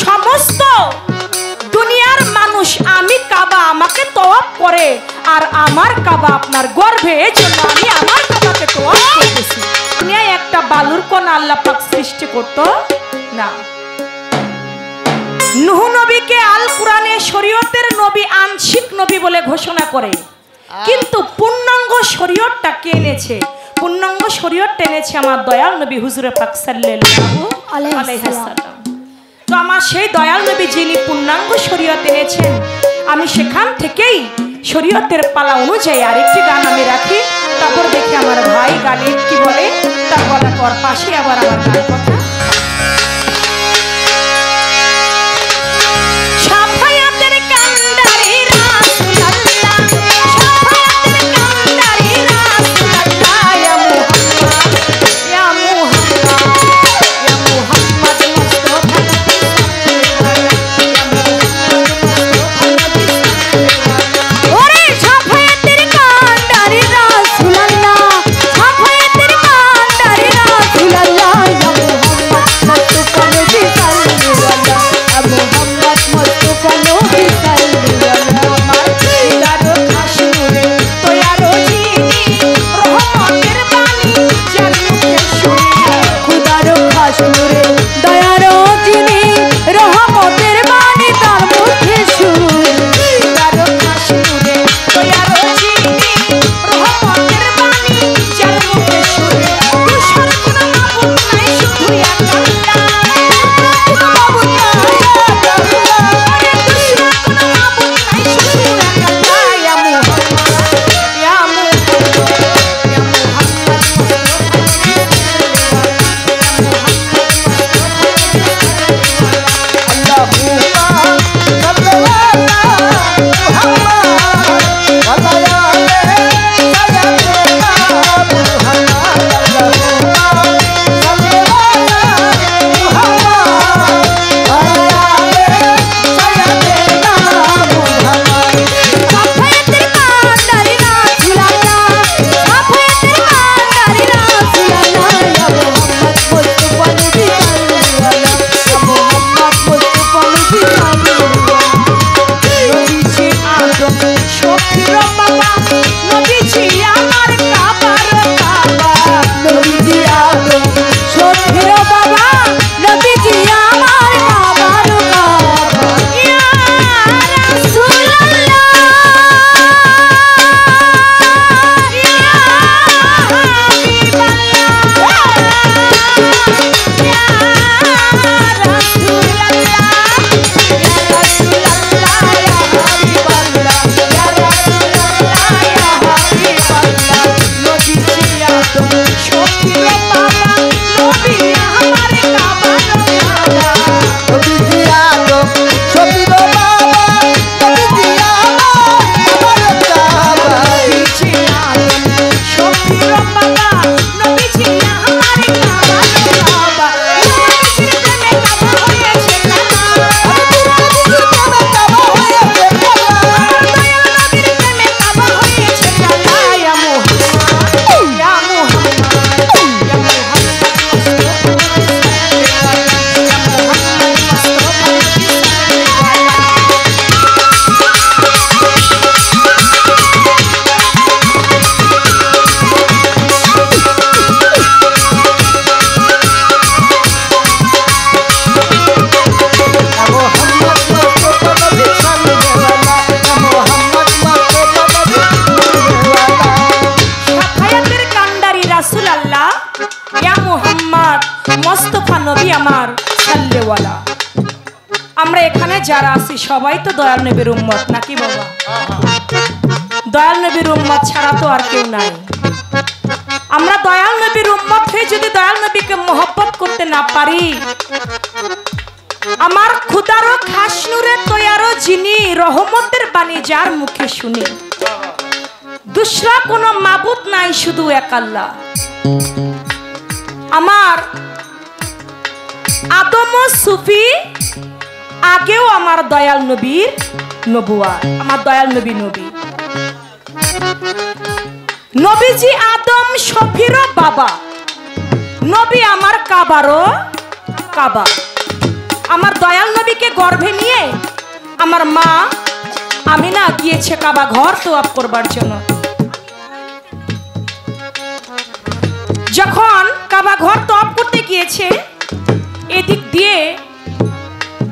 সমস্ত দুনিয়ার মানুষ আমি কাবা আমাকে তওয়াফ করে আর আমার কাবা আপনার গর্ভে, এজন্য আমি আমার কাবাকে তওয়াফ করতেছি। দুনিয়ায় একটা বালুর কণা আল্লাহ পাক সৃষ্টি করতো না। নূহ নবীকে আল কুরআনে শরীয়তের নবী, আংশিক নবী বলে ঘোষণা করে, কিন্তু পূর্ণাঙ্গ শরীয়তটা কে এনেছে? পূর্ণাঙ্গ শরীয়ত টেনেছে আমার দয়াল নবী হুজুর পাক সাল্লাল্লাহু আলাইহি ওয়াসাল্লাম। তো আমার সেই দয়াল নবী যিনি পূর্ণাঙ্গ শরীয়ত এনেছেন, আমি সেখান থেকেই শরীয়তের পালা অনুযায়ী আরেকটি গান আমি রাখি, তারপর দেখি আমার ভাই গানে কি বলে, তার বলার পর পাশে আবার আমার গান কথা। আমরা এখানে যারা আছি সবাই তো দয়াল নবীর উম্মত নাকি বাবা? দয়াল নবীর উম্মত ছাড়া তো আর কেউ নাই। আমরা দয়াল নবীর উম্মত হয়ে যদি দয়াল নবীকে মহব্বত করতে না পারি, আমার খুদারও খাস নূরে তৈয়ারও যিনি রহমতের বাণী যার মুখে শুনি, দুসরা কোনো মাবুদ নাই শুধু এক আল্লাহ। আমার আদম ও সুফি আগেও আমার দয়াল নবীর নবুয়াত, আমার দয়াল নবী নবী। নবীজি আদম শফিরও বাবা, নবী আমার কাবারও কাবা। আমার দয়াল নবীকে গর্ভে নিয়ে আমার মা আমিনা গিয়েছে কাবা ঘর তওয়াফ করবার জন্য। যখন কাবা ঘর তওয়াফ করতে গিয়েছে, এদিক দিয়ে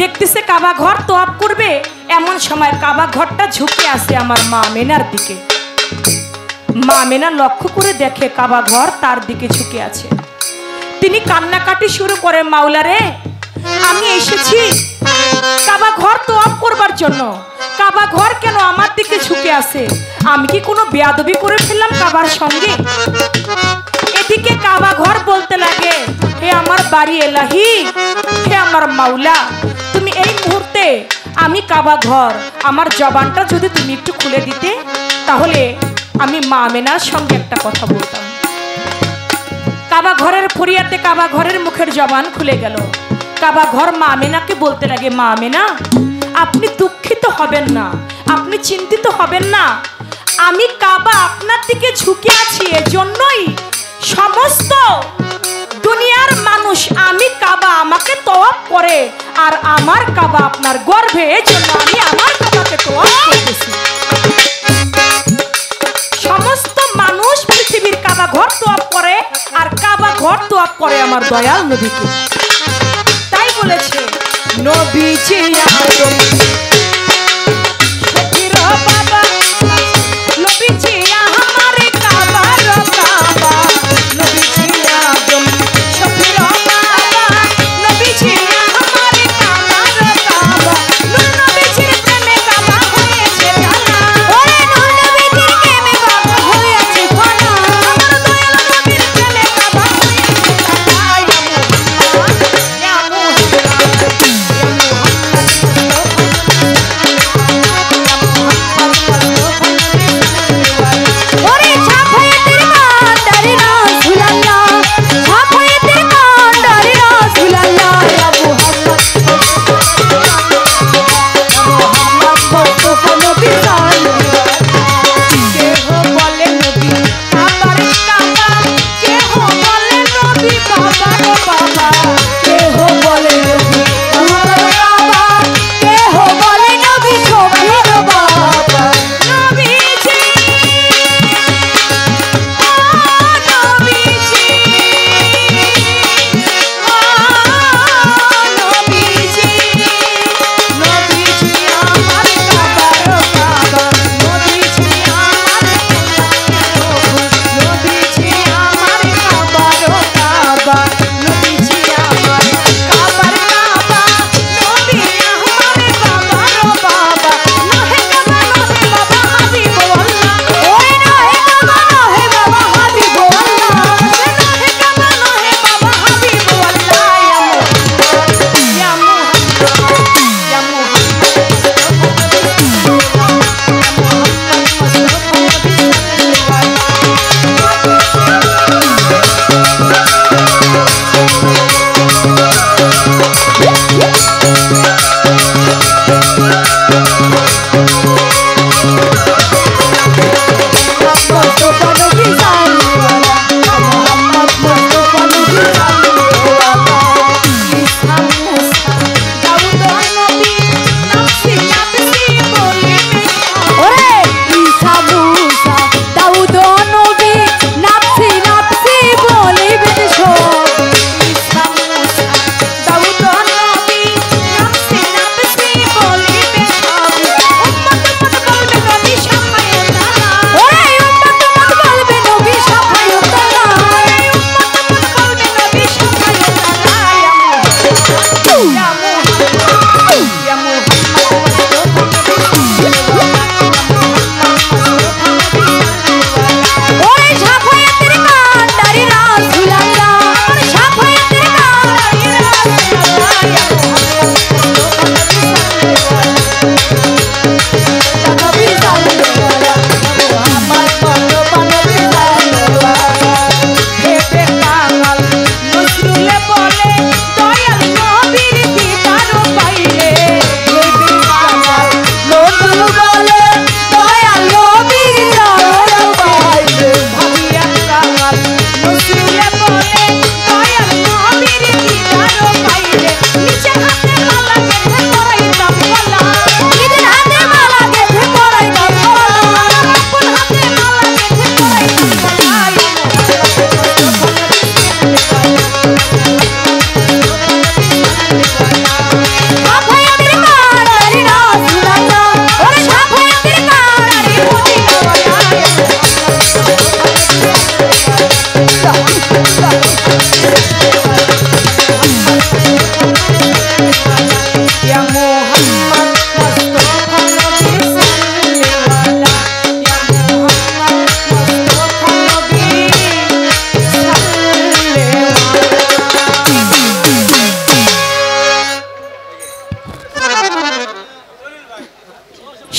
দেখতেছে কাবা ঘর তওয়াফ করবে, এমন সময় কাবা ঘরটা ঝুঁকে আসে আমার মা আমিনার দিকে। মা আমিনা লক্ষ্য করে দেখে কাবা ঘর তার দিকে ঝুঁকে আছে। তিনি কান্নাকাটি শুরু করে, মাওলা রে, আমি এসেছি কাবা ঘর তওয়াফ করবার জন্য, কাবা ঘর কেন আমার দিকে ঝুঁকে আছে? আমি কি কোনো বেয়াদবি করে ফেললাম কাবার সঙ্গে? এদিকে কাবা ঘর বলতে লাগে, হে আমার বাড়ি এলাহি, হে আমার মাওলা, তুমি এই মুহূর্তে আমি কাবা ঘর আমার জবানটা যদি তুমি একটু খুলে দিতে, তাহলে আমি মা আমিনার সঙ্গে একটা কথা বলতাম। কাবা ঘরের ফরিয়াতে কাবা ঘরের মুখের জবান খুলে গেল। কাবা ঘর মা আমিনাকে বলতে লাগে, মা আমিনা, আপনি দুঃখিত হবেন না, আপনি চিন্তিত হবেন না, আমি কাবা আপনার দিকে ঝুঁকে আছি, এজন্যই সমস্ত দুনিয়ার মানুষ আমি কাবা আমাকে তওয়াফ করে, আর আমার কাবা আপনার গর্ভে, এজন্য আমি আমার কাবাকে তওয়াফ করতেছি। সমস্ত মানুষ পৃথিবীর কাবা ঘর তওয়াফ করে, আর কাবা ঘর তওয়াফ করে আমার দয়াল নবীকে। তাই বলেছে নবীজি আদম শফির বাবা, নবীজি আমার কাবার কাবা, নবীজি আদম শফির বাবা, নবীজি আমার কাবার কাবা, নূর নবীজির প্রেমে কাবা হয়েছে জানা, ওরে নূর নবীজির প্রেমে কাবা হয়েছে জানা, আমার দয়াল নবীর প্রেমে কাবা হয়েছে জানা।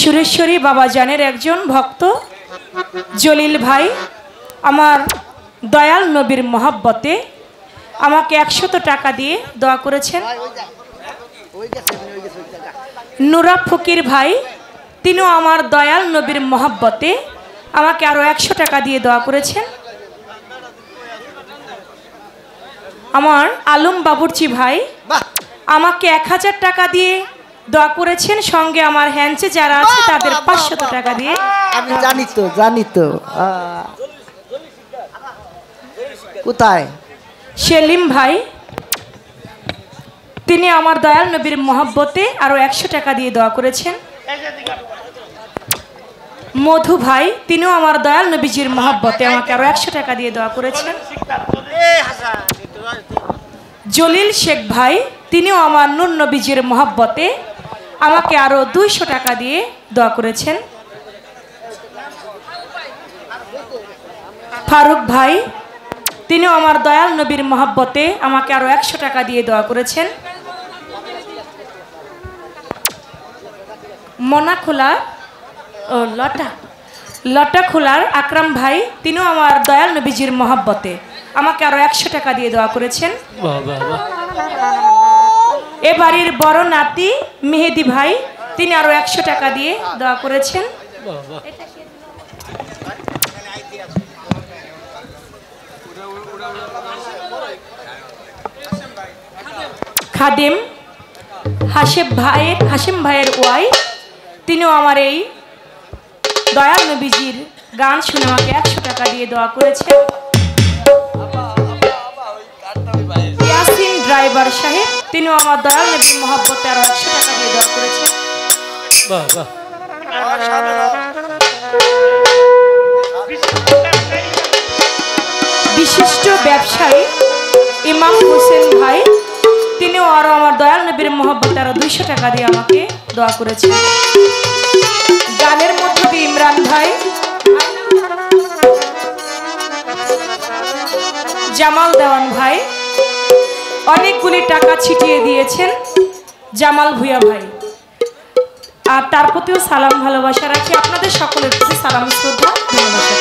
সুরেশ্বরী বাবা জানের একজন ভক্ত জলিল ভাই আমার দয়াল নবীর মহব্বতে আমাকে 100 টাকা দিয়ে দোয়া করেছেন। নুরা ফকির ভাই তিনিও আমার দয়াল নবীর মহব্বতে আমাকে আরো 100 টাকা দিয়ে দোয়া করেছেন। আমার আলম বাবুর্চি ভাই আমাকে 1000 টাকা দিয়ে দোয়া করেছেন, সঙ্গে আমার হ্যান্ডসে যারা আছে তাদের 500 টাকা দিয়ে। আমি জানি তো কোথায় সেলিম ভাই তিনি আমার দয়াল নবীর মহব্বতে আরো 100 টাকা দিয়ে দোয়া করেছেন। মধু ভাই তিনিও আমার দয়াল নবীজির মহব্বতে আমাকে আরো 100 টাকা দিয়ে দোয়া করেছেন। জলিল শেখ ভাই তিনিও আমার নূর নবীজির মহব্বতে আমাকে আরো 200 টাকা দিয়ে দোয়া করেছেন। ফারুক ভাই তিনিও আমার দয়াল নবীর মহব্বতে আমাকে আরো 100 টাকা দিয়ে দোয়া করেছেন। মনাখোলা লটা খোলার আকরাম ভাই তিনিও আমার দয়াল নবীজির মহব্বতে আমাকে আরো 100 টাকা দিয়ে দোয়া করেছেন। এ বাড়ির বড় নাতি মেহেদি ভাই তিনি আরো 100 টাকা দিয়ে দোয়া করেছেন। খাদেম হাশিম ভাইয়ের ওয়াইফ তিনিও আমার এই দয়াল নবীজির গান শুনে আমাকে 100 টাকা দিয়ে দোয়া করেছেন। ইয়াসিন ড্রাইভার সাহেব তিনিও আমার দয়াল নবীর মহব্বতে আরো 100 টাকা দিয়ে দোয়া করেছেন। বিশিষ্ট ব্যবসায়ী ইমাম হোসেন ভাই তিনিও আরো আমার দয়াল নবীর মহব্বতে আরো 200 টাকা দিয়ে আমাকে দোয়া করেছেন। গানের মধ্যে দিয়ে ইমরান ভাই, জামাল দেওয়ান ভাই অনেকগুলি টাকা ছিটিয়ে দিয়েছেন। জামাল ভুয়া ভাই আর তার প্রতিও সালাম ভালোবাসা রাখি। আপনাদের সকলের প্রতি সালাম শ্রদ্ধা ভালোবাসা।